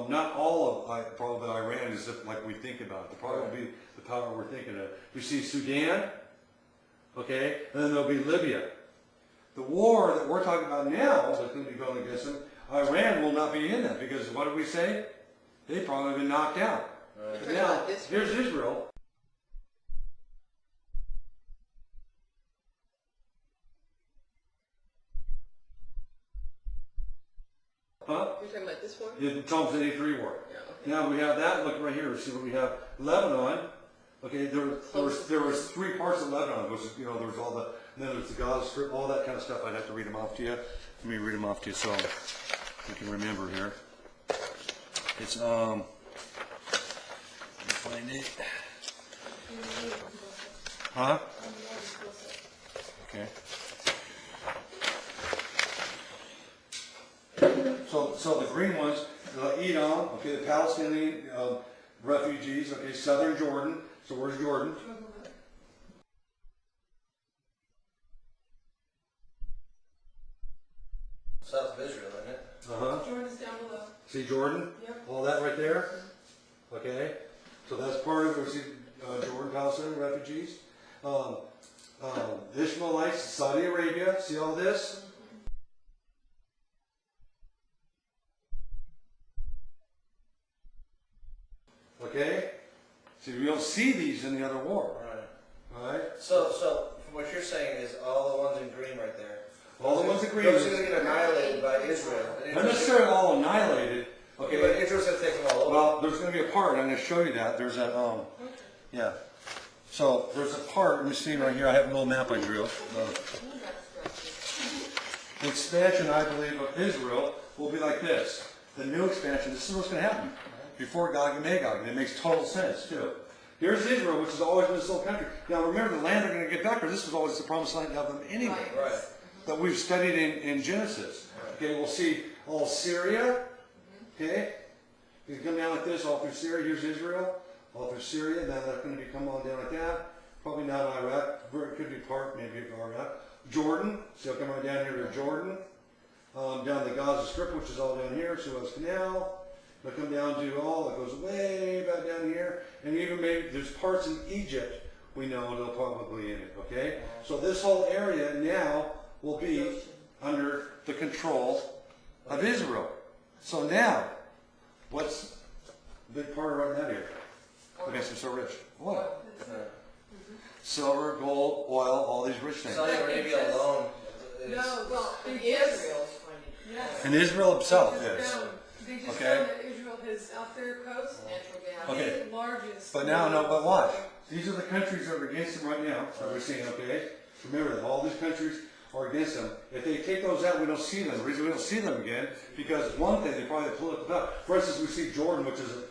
not all of probably Iran is like we think about it. The part will be the power we're thinking of. You see Sudan, okay, and then there'll be Libya. The war that we're talking about now that's going to be going against them, Iran will not be in that because what did we say? They've probably been knocked out. But now, here's Israel. Huh? You're talking about this one? The Psalms 83 war. Yeah, okay. Now we have that. Look right here. See what we have. Lebanon. Okay, there was three parts of Lebanon. There was, there was all the, and then there's the Gaza Strip, all that kind of stuff. I'd have to read them off to you. Let me read them off to you so you can remember here. It's let me find it. Huh? Okay. So the green ones, Edom, okay, the Palestinian refugees, okay, southern Jordan. So where's Jordan? South of Israel, isn't it? Uh-huh. Jordan's down below. See Jordan? Yep. All that right there? Okay. So that's part of it. See Jordan, Palestinian refugees. Ishmaelites, Saudi Arabia. See all this? Okay? See, we don't see these in the other war. Right. All right? So from what you're saying is all the ones in green right there. All the ones in green. Those are going to get annihilated by Israel. And Not necessarily all annihilated. Okay, but Israel's going to take them all over. Well, there's going to be a part. I'm going to show you that. There's a yeah. So there's a part. Let me see right here. I have a little map I drew. The expansion, I believe, of Israel will be like this. The new expansion. This is what's going to happen before Gog and Magog, and it makes total sense too. Here's Israel, which has always been this little country. Now remember, the land they're going to get back, because this was always the promised land of them anyway. Right. That we've studied in Genesis. Okay, we'll see all Syria. Okay, you come down like this, all through Syria. Here's Israel, all through Syria. Now they're going to be come on down like that. Probably not Iraq. It could be part, maybe of Iraq. Jordan. So come on down here to Jordan. Down the Gaza Strip, which is all down here. Suez Canal. They'll come down to all. It goes way back down here, and even maybe there's parts in Egypt. We know they'll probably in it. Okay, so this whole area now will be under the control of Israel. So now, what's the big part right in that area? What makes them so rich? Oil. Silver, gold, oil, all these rich things. Saudi Arabia alone. No, Well, they Israel's just, finding yes. And Israel itself They is. just found Okay. that Israel has out their coast, natural gas. Okay. the largest. But now, no, but watch. These are the countries that are against them right now, that we're seeing, okay? Remember that all these countries are against them. If they take those out, we don't see them. The reason we don't see them again, because one thing, they probably have political power. For instance, we see Jordan, which is a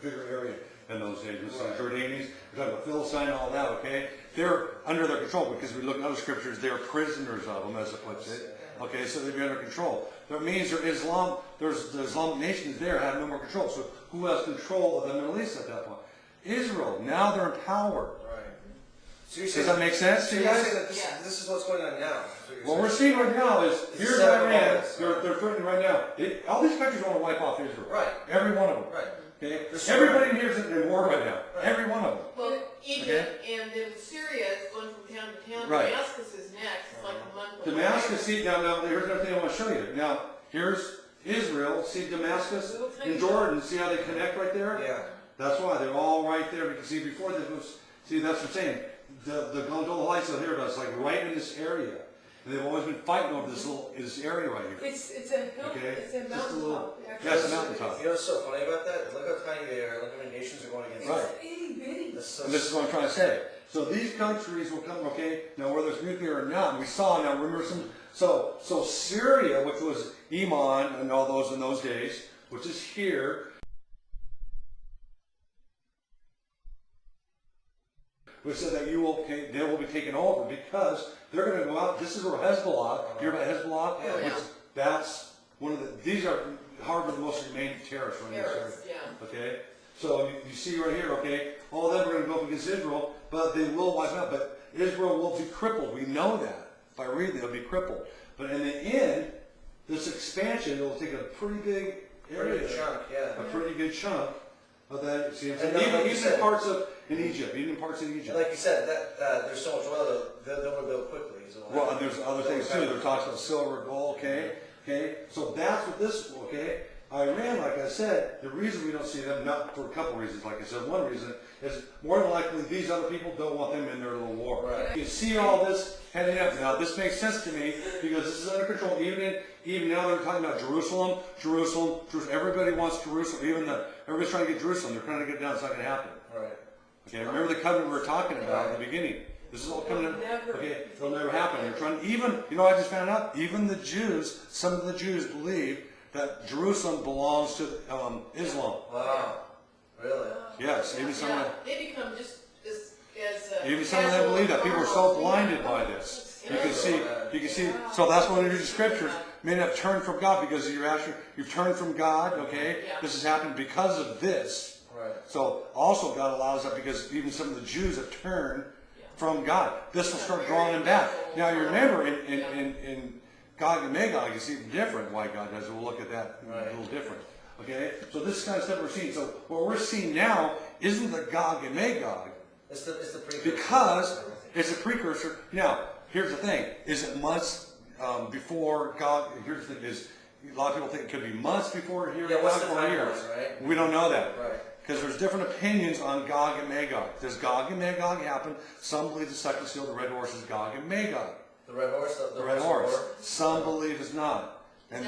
bigger area in those days. We see Jordanians, we're talking about Philistine and all that, okay? they're under their control because we look at other scriptures, they're prisoners of them, as it puts it. Okay, so they'd be under control. That means there's the Islamic nations there have no more control. So who has control of the Middle East at that point? Israel. Now they're in power. Right. So you're Does saying, that make sense so to you you're guys? saying that this is what's going on now? What we're seeing right now is, It's here's seven Iran, moments. they're threatening right now. All these countries want to wipe off Israel. Right. Every one of them. Right. Okay? They're Everybody in here is in war right now. Right. Every one of them. Well, Egypt and then Syria is going from town to town. Right. Damascus is next. It's like a month away. Damascus, see, now, here's another thing I want to show you. Now, here's Israel, see Damascus and Jordan, see how they connect right there? Yeah. That's why, they're all right there, because see, before this was, see, that's what I'm saying. The gondola lights out here, that's like right in this area. And they've always been fighting over this area right here. It's a hill, Okay. it's a Just a mountain little- top. actually. Yeah, it's a mountaintop. You know what's so funny about that? Look how tiny they are. Look how many nations are going against Right. them. It's itty bitty. That's so And this is what I'm trying to say. So these countries will come, okay, now whether it's nuclear or not, we saw, now remember so Syria, which was Iman and all those in those days, which is here, which said that they will be taken over because they're going to go out. This is where Hezbollah, you hear about Hezbollah? Oh, yeah. Which, that's one of these are hardly the most remain terrorists right here. Terrorists, yeah. Okay? So you see right here, okay, all of them are going to go up against Israel, but they will wipe out. But Israel will be crippled. We know that. By reading, they'll be crippled. But in the end, this expansion will take a pretty big area. Pretty good chunk, yeah. A pretty good chunk of that. See what I'm And saying? like you Even said- parts of in Egypt. Even parts in And Egypt. like you said, that there's so much oil that they'll build quickly. So Well, and there's other things too. They're talking about silver, gold, okay? Okay? So that's what this, okay? Iran, like I said, the reason we don't see them, not for a couple reasons, like I said, one reason is more than likely these other people don't want them in their little war. Right. You see all this heading up. Now, this makes sense to me because this is under control. Even now they're talking about Jerusalem. Everybody wants Jerusalem. Everybody's trying to get Jerusalem. They're trying to get it down. It's not going to happen. Right. Okay, remember the covenant we were talking about in the beginning. This is all coming in. Okay, it'll never happen. They're trying. I just found out. Even the Jews, some of the Jews believe that Jerusalem belongs to Islam. Wow. Really? Yes, even some. Yeah, they become just as Even some of them believe that. People are so blinded by this. You can see. So that's one of the scriptures. Many have turned from God because you've turned from God. Okay, Yeah. this has happened because of this. Right. So also God allows that because even some of the Jews have turned from God. This will start drawing them back. Now you remember in Gog and Magog, you see different why God does it. We'll look at that a little different. Okay? So this is kind of stuff we're seeing. So what we're seeing now isn't the Gog and Magog. It's the precursor. Because it's a precursor. Now, here's the thing. Is it months before Gog? Here's the thing is a lot of people think it could be months before here. Yeah, what's the or timeline, years. right? We don't know that. Right. Because there's different opinions on Gog and Magog. Does Gog and Magog happen? Some believe the second seal, the red horse, is Gog and Magog. The red horse, the The red horse. horse. Some believe it's not. And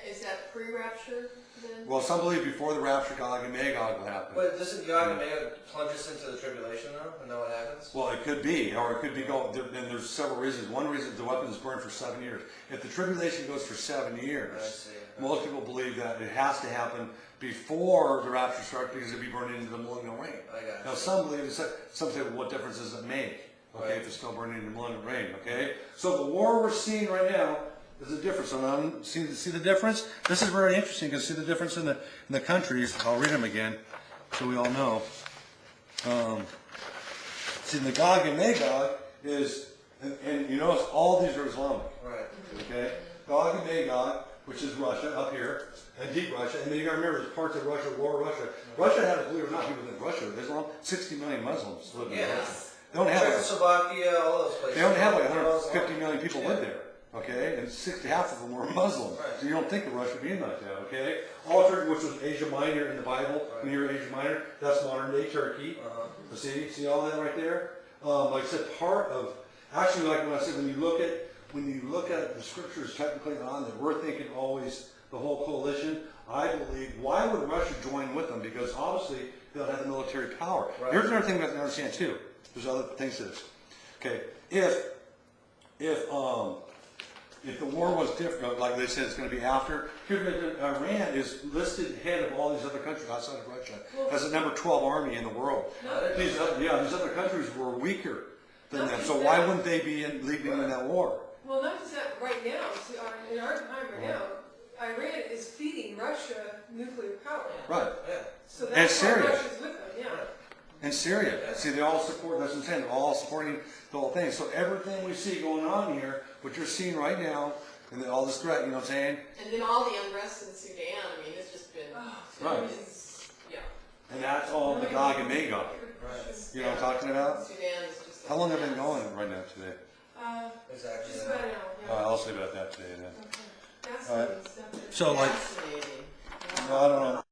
Is that pre-rapture then? well, some believe before the rapture, Gog and Magog will happen. But doesn't God and Magog plunge us into the tribulation though, and then what happens? Well, it could be, or it could be going. And there's several reasons. One reason is the weapon is burned for 7 years. If the tribulation goes for 7 years, I see. most people believe that it has to happen before the rapture starts because it'd be burned into the millennial reign. I got you. Now, some believe some say, well, what difference does it make? Okay, Right. if it's still burning in the millennial reign. Okay, so the war we're seeing right now is a difference. So see the difference. This is very interesting because see the difference in the countries. I'll read them again so we all know. See, the Gog and Magog is, and you notice all these are Islamic. Right. Okay, Gog and Magog, which is Russia up here, and deep Russia, and then you got to remember there's parts of Russia, lower Russia. Russia has, believe it or not, people think Russia, Islam, 60 million Muslims live in Russia. Yes. They don't have like, Czechoslovakia, all those places. they only have like Muslims. 150 million people live there. Okay, and half of them were Muslim. Right. So you don't think of Russia being like that. Okay, Altar, which was Asia Minor in the Bible, when you hear Asia Minor, that's modern day Turkey. See all that right there. Like I said, part of actually, like when I said, when you look at the scriptures technically on that, we're thinking always the whole coalition. I believe, why would Russia join with them? Because obviously they don't have the military power. Right. Here's another thing we have to understand too. There's other things to this. Okay, if the war was different, like they said it's going to be after, Iran is listed head of all these other countries outside of Russia as the number 12 army in the world. These other countries were weaker. than Not them. just So why that. wouldn't they be leading in that war? Well, not just that, right now, in our time right now, Iran is feeding Russia nuclear power. Right. Yeah. So And that's why Syria. Russia's with them, yeah. In Syria. See, they all support, that's what I'm saying, they're all supporting the whole thing. So everything we see going on here, what you're seeing right now, and then all this threat, you know what I'm saying? And then all the unrest in Sudan, I mean, it's just been, Right. yeah. And that's all the Gog and Magog. Right. You know what I'm talking about? Sudan is just. How long have they been going right now today? Exactly. Just about an hour, yeah. I'll say about that today then. Okay. That's All right. stuff. So like, Fascinating. I don't know.